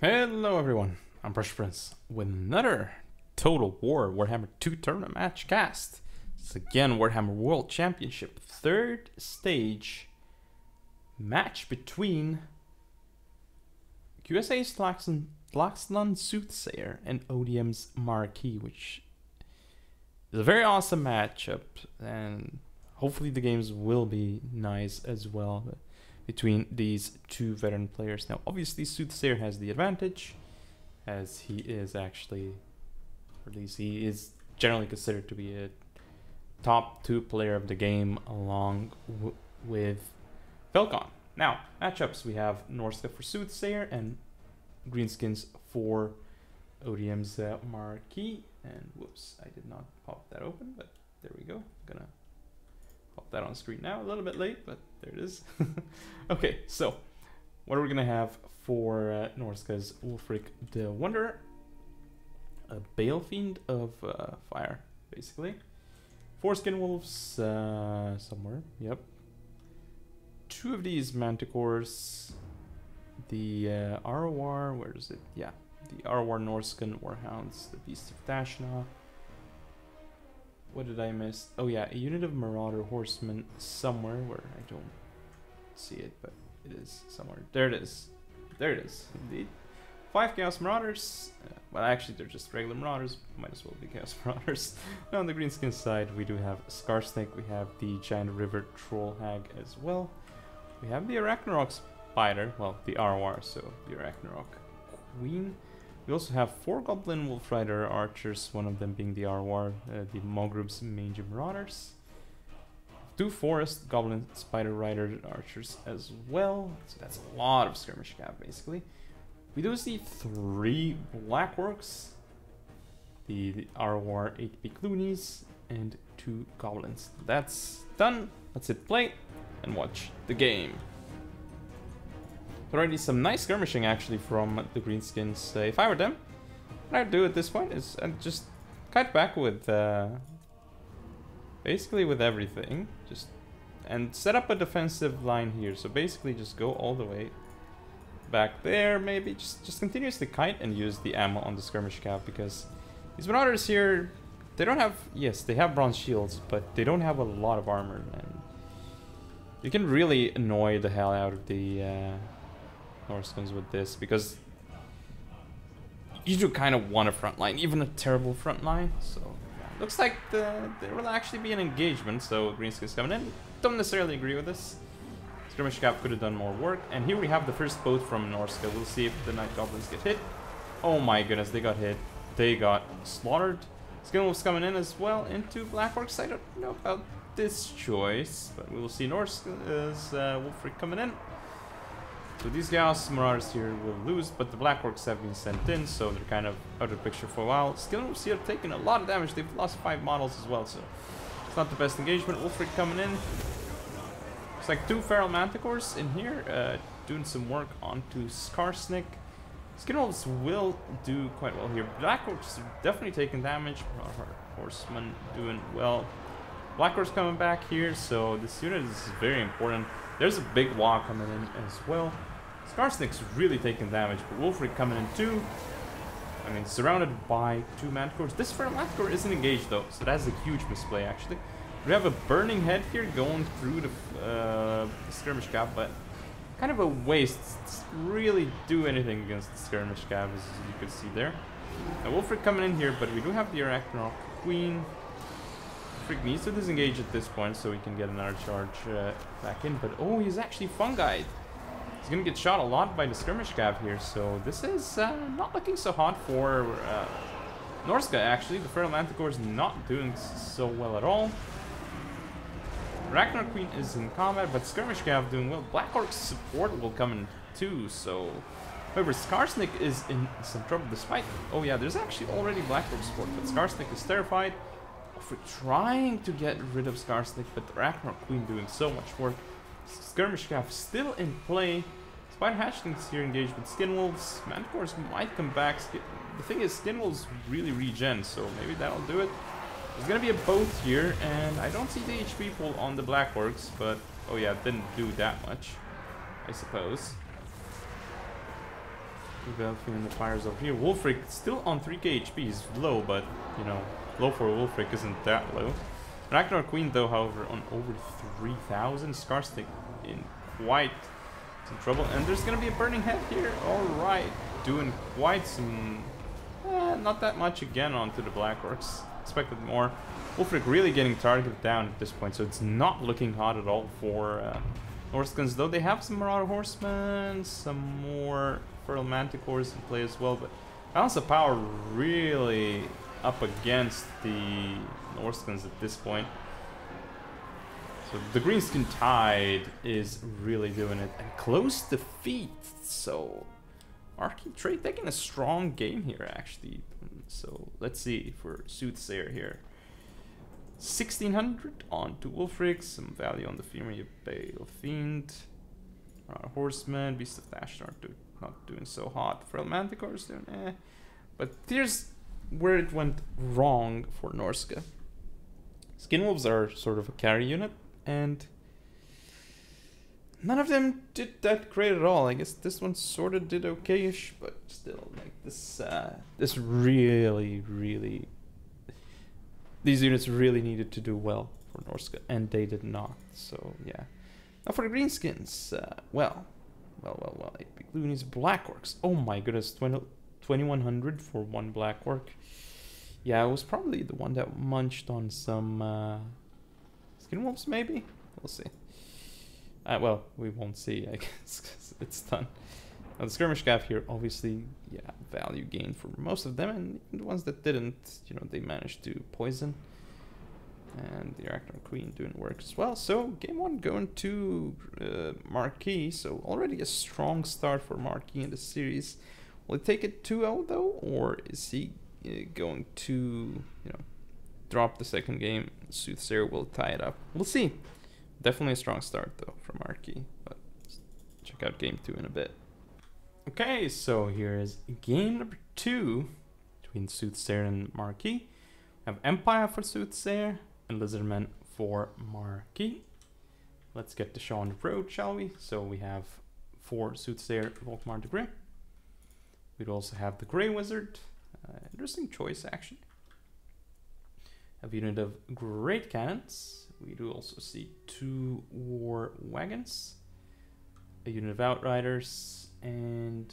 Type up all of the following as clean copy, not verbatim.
Hello everyone, I'm PrussianPrince with another Total War Warhammer 2 tournament match cast. It's again Warhammer World Championship, third stage match between USA's Tlaxtlan Soothsayer and ODM's Marquis, which is a very awesome matchup, and hopefully the games will be nice as well between these two veteran players. Now, obviously, Soothsayer has the advantage, as he is actually, or at least he is generally considered to be a top 2 player of the game, along with Falcon. Now, matchups, we have Norska for Soothsayer and Greenskins for ODM's Marquis. And whoops, I did not pop that open, but there we go. I'm gonna pop that on screen now, a little bit late, but there it is. Okay, so what are we gonna have for Norska's Ulfric the Wanderer? A Bale Fiend of fire, basically. 4 Skin Wolves somewhere, yep. 2 of these Manticores. The ROR, where is it? Yeah, the ROR Norscan Warhounds, the Beast of Dashna. What did I miss? Oh yeah, a unit of Marauder Horsemen somewhere where I don't see it, but it is somewhere. There it is. There it is, indeed. 5 Chaos Marauders. Well, actually, they're just regular Marauders. Might as well be Chaos Marauders. Now, on the Greenskin side, we do have Scarsnake. We have the Giant River Troll Hag as well. We have the Arachnarok Spider. Well, the ROR, so the Arachnarok Queen. We also have 4 Goblin Wolf Rider Archers, one of them being the ROR, the Mogrub's Mangy Marauders. 2 Forest Goblin Spider Rider Archers as well. So that's a lot of skirmish cap, basically. We do see 3 Blackworks, the ROR 8 Cloonies, and 2 Goblins. That's done. Let's hit play and watch the game. Already some nice skirmishing actually from the Greenskins. If I were them, what I'd do at this point is I'd just cut back with basically with everything, and set up a defensive line here. So basically just go all the way back there, maybe just continuously kite and use the ammo on the skirmish cap, because these Marauders here, they don't have, yes, they have bronze shields, but they don't have a lot of armor, and you can really annoy the hell out of the Norskins with this, because you do kind of want a front line, even a terrible front line. So yeah, looks like there will actually be an engagement, so Greenskins coming in. Don't necessarily agree with this. Skirmish cap could have done more work. And here we have the first boat from Norska. We'll see if the Night Goblins get hit. Oh my goodness, they got hit. They got slaughtered. Skin Wolves coming in as well into Blackworks. I don't know about this choice, but we will see Norska's Wolfric coming in. So these Chaos Marauders here will lose, but the Blackworks have been sent in, so they're kind of out of the picture for a while. Skin Wolves here have taken a lot of damage. They've lost 5 models as well, so it's not the best engagement. Wolfric coming in. It's like 2 Feral Manticores in here, doing some work onto Scarsnake. Skin Wolves will do quite well here. Blackworks definitely taking damage. Horseman doing well. Blackworks coming back here, so this unit is very important. There's a big wall coming in as well. Scarsnake's really taking damage, but Wolfric coming in too. I mean, surrounded by 2 Manticores. This Feral Manticore isn't engaged though, so that's a huge misplay actually. We have a Burning Head here going through the skirmish cap, but kind of a waste. Doesn't really do anything against the skirmish cap, as you could see there. Now Wolfric coming in here, but we do have the Arachnarok Queen. Wolfric needs to disengage at this point so he can get another charge back in, but oh, he's actually fungied. He's gonna get shot a lot by the skirmish cap here, so this is not looking so hot for Norska actually. The Feral Manticore is not doing so well at all. Ragnar Queen is in combat, but Skirmish Cav doing well. Blackork's support will come in too, so... However, Scarsnake is in some trouble despite... Oh yeah, there's actually already Blackork support, but Scarsnake is terrified. For trying to get rid of Scarsnake, but the Ragnar Queen doing so much work. Skirmish Cav still in play. Spider Hatchlings here engaged with Skin Wolves. Manticores might come back. The thing is, Skin Wolves really regen, so maybe that'll do it. There's gonna be a boat here, and I don't see the HP pull on the Blackworks, but oh yeah, it didn't do that much, I suppose. Developing the fires over here. Wulfric still on 3k HP. He's low, but you know, low for Wulfric isn't that low. Ragnar Queen, though, however, on over 3,000. Scarstick in quite some trouble. And there's gonna be a burning head here. Alright. Doing quite some... not that much again onto the Black Orcs. Expected more. Wulfric really getting targeted down at this point, so it's not looking hot at all for Norskins, though they have some Marauder Horsemen, some more Feral Manticores in play as well, but balance of power really up against the Norskins at this point. So the Greenskin Tide is really doing it, and close defeat, so Marquis Trade taking a strong game here actually. So let's see for Soothsayer here. 1600 on to Wulfric, some value on the Fury Bale Fiend. Horseman, Beast of Thatch not doing so hot. Feral Manticore is doing But here's where it went wrong for Norska. Skinwolves are sort of a carry unit, and none of them did that great at all. I guess this one sort of did okay-ish, but still, like this really these units really needed to do well for Norska, and they did not. So yeah. Now for the Greenskins, well, 8 big loonies, Black Orcs. Oh my goodness, 2100 for one Black Orc. Yeah, it was probably the one that munched on some Skinwolves, maybe? We'll see. Well, we won't see, I guess, because it's done. Now the Skirmish Cav here, obviously, yeah, value gain for most of them, and the ones that didn't, you know, they managed to poison. And the Arachnoid Queen doing work as well. So game one going to Marquis. So already a strong start for Marquis in the series. Will he take it 2-0 though, or is he going to, you know, drop the second game? Soothsayer will tie it up. We'll see. Definitely a strong start though from Marquis. But check out game two in a bit. Okay, so here is game number 2 between Soothsayer and Marquis. We have Empire for Soothsayer and Lizardmen for Marquis. Let's get the show on the road, shall we? So we have for Soothsayer, Volkmar the Grey. We'd also have the Grey Wizard. Interesting choice, actually. A unit of Great Cannons. We do also see 2 War Wagons, a unit of Outriders, and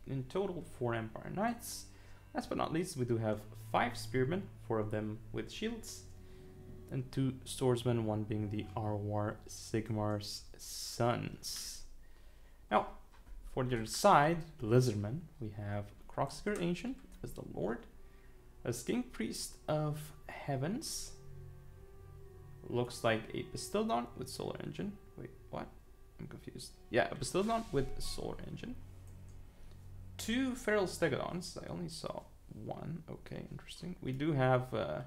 in total 4 Empire Knights. Last but not least, we do have 5 Spearmen, 4 of them with shields, and 2 Swordsmen, one being the Arwar Sigmar's Sons. Now, for the other side, the Lizardmen, we have Croxseeker Ancient as the Lord, a King Priest of Heavens, looks like a Bastildon with Solar Engine. Wait, what? I'm confused. Yeah, a Bastildon with a Solar Engine. 2 Feral Stegodons. I only saw 1. Okay, interesting. We do have a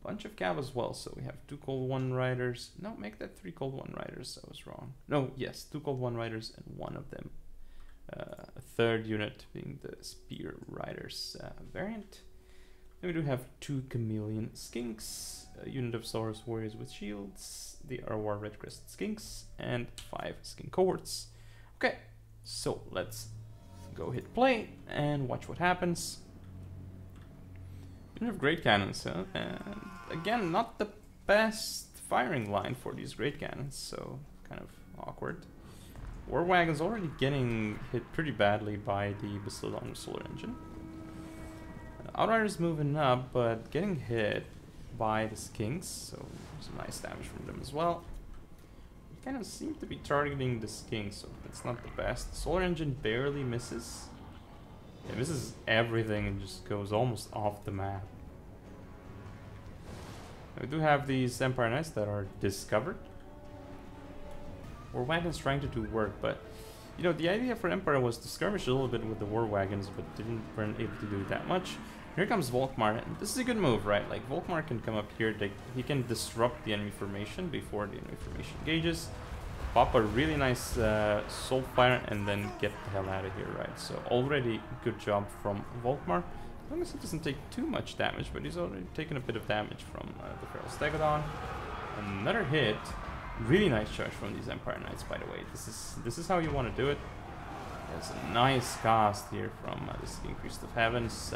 bunch of Cav as well. So we have 2 Cold One Riders. No, make that 3 Cold One Riders. I was wrong. No, yes, 2 Cold One Riders and 1 of them. A third unit being the Spear Riders variant. Then we do have 2 Chameleon Skinks, a unit of Saurus Warriors with shields, the Arwar Red Crest Skinks, and 5 Skink Cohorts. Okay, so let's go hit play and watch what happens. Unit of Great Cannons, huh? And again, not the best firing line for these Great Cannons, so kind of awkward. War Wagon's already getting hit pretty badly by the Bastildon Solar Engine. Outriders moving up, but getting hit by the Skinks, so some nice damage from them as well. We kind of seem to be targeting the Skinks, so that's not the best. Solar Engine barely misses. It misses everything and just goes almost off the map. We do have these Empire Knights that are discovered. War Wagons trying to do work, but you know, the idea for Empire was to skirmish a little bit with the War Wagons, but weren't able to do that much. Here comes Volkmar, and this is a good move, right? Like, Volkmar can come up here, he can disrupt the enemy formation before the enemy formation engages, pop a really nice Soul Fire, and then get the hell out of here, right? So already good job from Volkmar. As long as he doesn't take too much damage, but he's already taken a bit of damage from the Feral Stegodon. Another hit. Really nice charge from these Empire Knights, by the way. This is how you want to do it. There's a nice cast here from this King Priest of Heavens,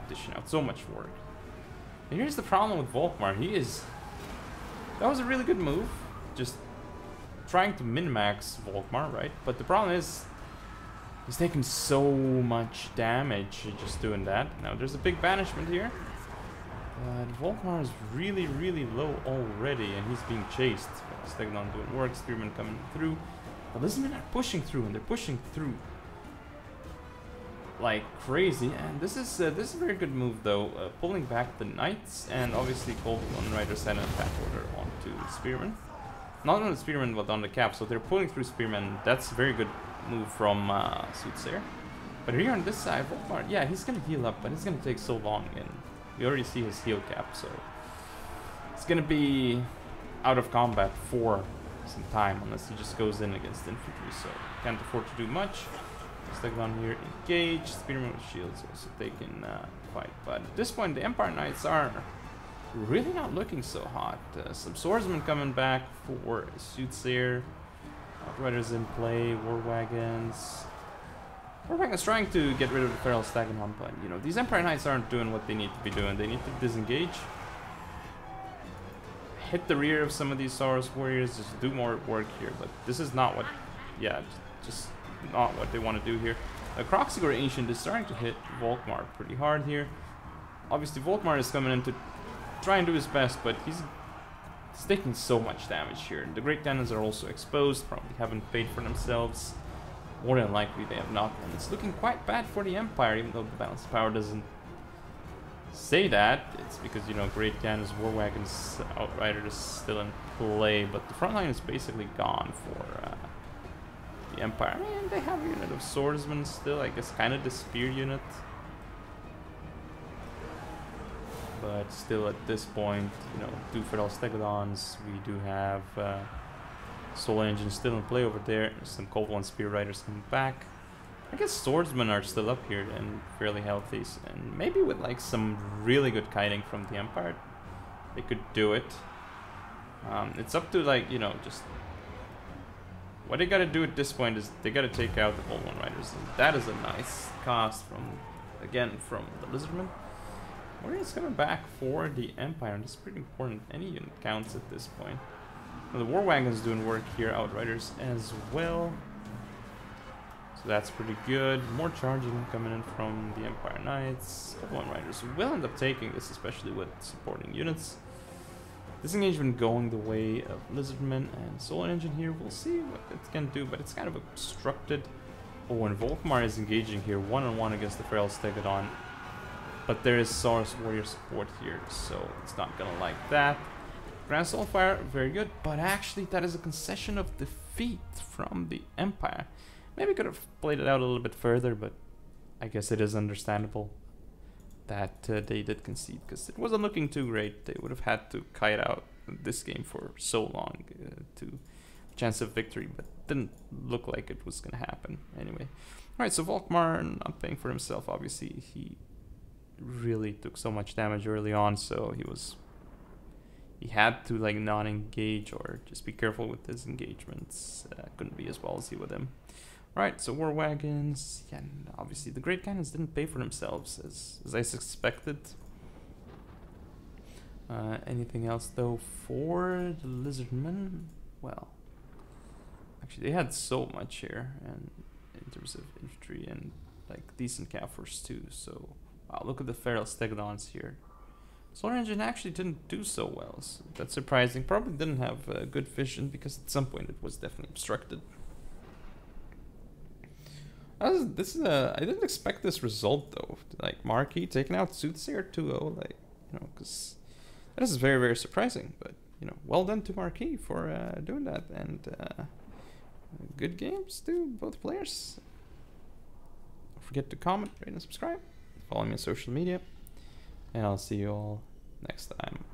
dishing out so much work. And here's the problem with Volkmar. That was a really good move, just trying to min-max Volkmar, right? But the problem is, he's taking so much damage just doing that. Now there's a big banishment here. But Volkmar is really, really low already, and he's being chased. Stegnon doing work, Spearmen coming through. But Lizardmen are pushing through, and they're pushing through like crazy. And this is a very good move, though. Pulling back the Knights, and obviously Cold One Riders and an attack order onto the Spearmen. Not on the Spearmen, but on the cap. So they're pulling through Spearmen. That's a very good move from Soothsayer. But here on this side, Volkmar, yeah, he's gonna heal up, but it's gonna take so long, and we already see his heal cap, so it's gonna be out of combat for some time unless he just goes in against infantry, so can't afford to do much. Stegnon here engaged, Spearman with shields also taking fight, but at this point the Empire Knights are really not looking so hot. Some swordsmen coming back for Soothsayer, Outriders in play, War Wagons. War Wagons trying to get rid of the Feral Stagnum, but you know, these Empire Knights aren't doing what they need to be doing. They need to disengage, hit the rear of some of these Saurus warriors, just do more work here, but this is not what, yeah, just not what they want to do here. Croxigor Ancient is starting to hit Volkmar pretty hard here. Obviously Volkmar is coming in to try and do his best, but he's taking so much damage here. The Great Cannons are also exposed, probably haven't paid for themselves. More than likely they have not, and it's looking quite bad for the Empire, even though the balance of power doesn't say that. It's because, you know, Great Cannons, War Wagons, Outriders still in play, but the front line is basically gone for the Empire. I mean, they have a unit of swordsmen still, I guess, kind of the spear unit. But still at this point, you know, 2 Feral Stegodons, we do have Solar Engine still in play over there, some Cold One Spear Riders coming back. I guess swordsmen are still up here and fairly healthy, and maybe with like some really good kiting from the Empire, they could do it. It's up to, like, you know, just what they gotta do at this point is they gotta take out the Cold One Riders, and that is a nice cast from, again, from the Lizardmen. Warriors coming back for the Empire, and this is pretty important. Any unit counts at this point. Now, the War Wagons doing work here, Outriders as well. So that's pretty good. More charging coming in from the Empire Knights. One Riders will end up taking this, especially with supporting units. Disengagement going the way of Lizardmen, and Solar Engine here. We'll see what it can do, but it's kind of obstructed. Oh, and Volkmar is engaging here one-on-one against the Feral Stegodon. But there is Saurus Warrior support here, so it's not gonna like that. Grand Soulfire, very good, but actually that is a concession of defeat from the Empire. Maybe could have played it out a little bit further, but I guess it is understandable that they did concede, because it wasn't looking too great. They would have had to kite out this game for so long to chance of victory, but didn't look like it was gonna happen anyway. Alright, so Volkmar not paying for himself, obviously. He really took so much damage early on, so he had to, like, not engage or just be careful with his engagements. Couldn't be as ballsy with him. Right, so War Wagons, yeah, and obviously the Great Cannons didn't pay for themselves as I suspected. Anything else though for the Lizardmen? Well, actually they had so much here, and in terms of infantry and like decent Caffers too, so wow, look at the Feral Stegodons here. Solar Engine actually didn't do so well, so that's surprising. Probably didn't have good vision, because at some point it was definitely obstructed. I didn't expect this result though. Like, Marquis taking out Soothsayer 2-0, like, you know, because that is very, very surprising. But, you know, well done to Marquis for doing that, and good games to both players. Don't forget to comment, rate, and subscribe. Follow me on social media, and I'll see you all next time.